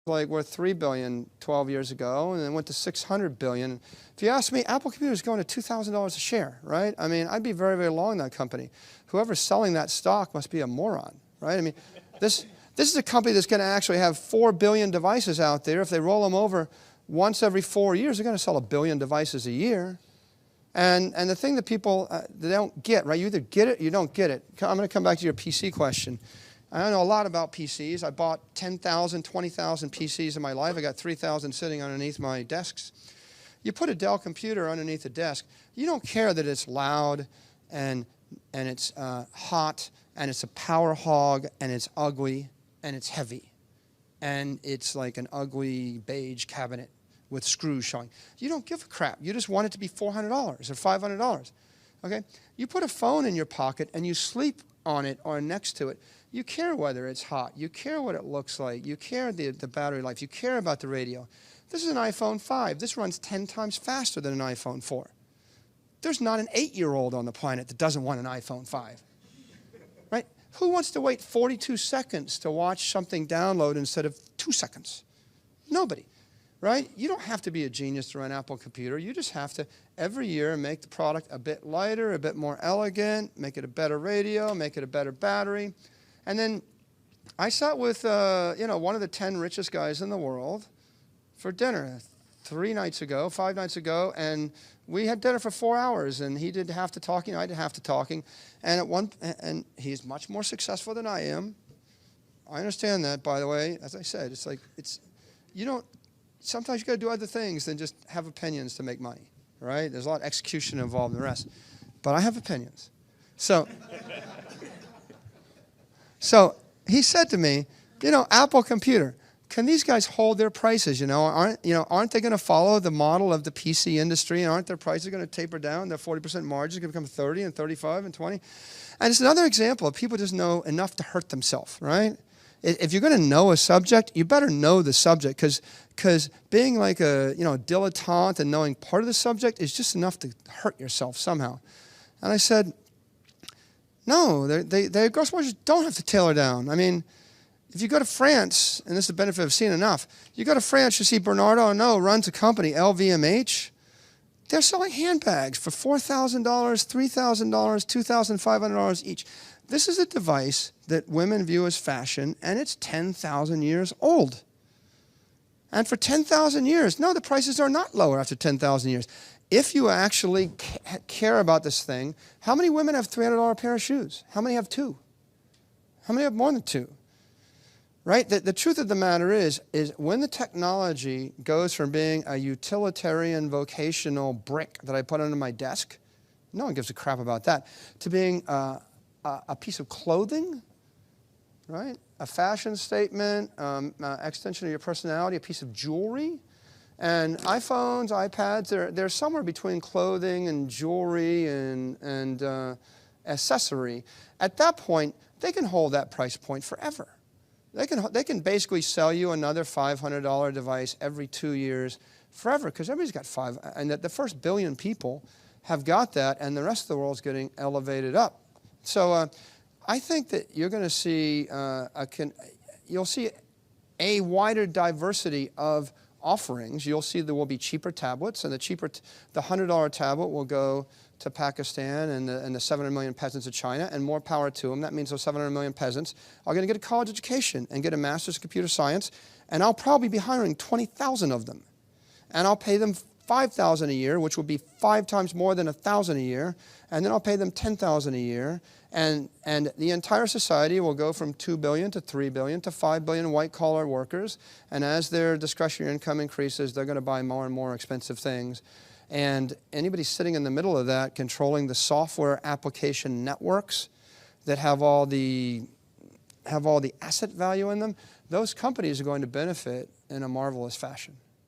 like worth $3 billion 12 years ago, and then went to $600 billion. If you ask me, Apple Computer is going to $2,000 a share, right? I mean, I'd be very, very long that company. Whoever's selling that stock must be a moron, right? I mean, this is a company that's going to actually have 4 billion devices out there. If they roll them over once every 4 years, they're going to sell 1 billion devices a year. And the thing that people they don't get, right? You either get it or you don't get it. I'm going to come back to your PC question. I know a lot about PCs. I bought 10,000, 20,000 PCs in my life. I got 3,000 sitting underneath my desks. You put a Dell computer underneath the desk, you don't care that it's loud and it's hot and it's a power hog and it's ugly and it's heavy and it's like an ugly beige cabinet with screws showing. You don't give a crap. You just want it to be $400 or $500. Okay? You put a phone in your pocket and you sleep on it or next to it. You care whether it's hot. You care what it looks like. You care the battery life. You care about the radio. This is an iPhone 5. This runs 10 times faster than an iPhone 4. There's not an 8-year-old on the planet that doesn't want an iPhone 5. Right? Who wants to wait 42 seconds to watch something download instead of 2 seconds? Nobody. Right? You don't have to be a genius to run an Apple computer. You just have to, every year, make the product a bit lighter, a bit more elegant, make it a better radio, make it a better battery. And then I sat with one of the 10 richest guys in the world for dinner 5 nights ago, and we had dinner for 4 hours, and he did half the talking, I did half the talking. And he's much more successful than I am. I understand that, by the way. As I said, sometimes you got to do other things than just have opinions to make money, right? There's a lot of execution involved in the rest. But I have opinions. So he said to me, Apple Computer, can these guys hold their prices? Aren't they going to follow the model of the PC industry? And aren't their prices going to taper down? Their 40% margins going to become 30 and 35 and 20? And it's another example of people just know enough to hurt themselves, right? If you're going to know a subject, you better know the subject, because being like a dilettante and knowing part of the subject is just enough to hurt yourself somehow. And I said, no, their gross margins don't have to tailor down. I mean, if you go to France, and this is the benefit of seeing enough, you go to France, you see Bernardo Arnault runs a company, LVMH. They're selling handbags for $4,000, $3,000, $2,500 each. This is a device that women view as fashion, and it's 10,000 years old. And for 10,000 years, no, the prices are not lower after 10,000 years. If you actually care about this thing, how many women have $300 pair of shoes? How many have 2? How many have more than 2? Right? The truth of the matter is when the technology goes from being a utilitarian vocational brick that I put under my desk, no one gives a crap about that, to being a piece of clothing, right? A fashion statement, extension of your personality, a piece of jewelry. And iPhones, iPads, they're somewhere between clothing and jewelry and accessory. At that point, they can hold that price point forever. They can basically sell you another $500 device every 2 years forever, because everybody's got 5. And the first billion people have got that, and the rest of the world's getting elevated up. So I think that you're going to see you'll see a wider diversity of offerings. You'll see there will be cheaper tablets, and the $100 tablet will go to Pakistan and the 700 million peasants of China, and more power to them. That means those 700 million peasants are going to get a college education and get a master's in computer science, and I'll probably be hiring 20,000 of them. And I'll pay them $5,000 a year, which would be 5 times more than $1,000 a year, and then I'll pay them $10,000 a year, and the entire society will go from 2 billion to 3 billion to 5 billion white-collar workers, and as their discretionary income increases, they're going to buy more and more expensive things. And anybody sitting in the middle of that, controlling the software application networks that have all the asset value in them, those companies are going to benefit in a marvelous fashion.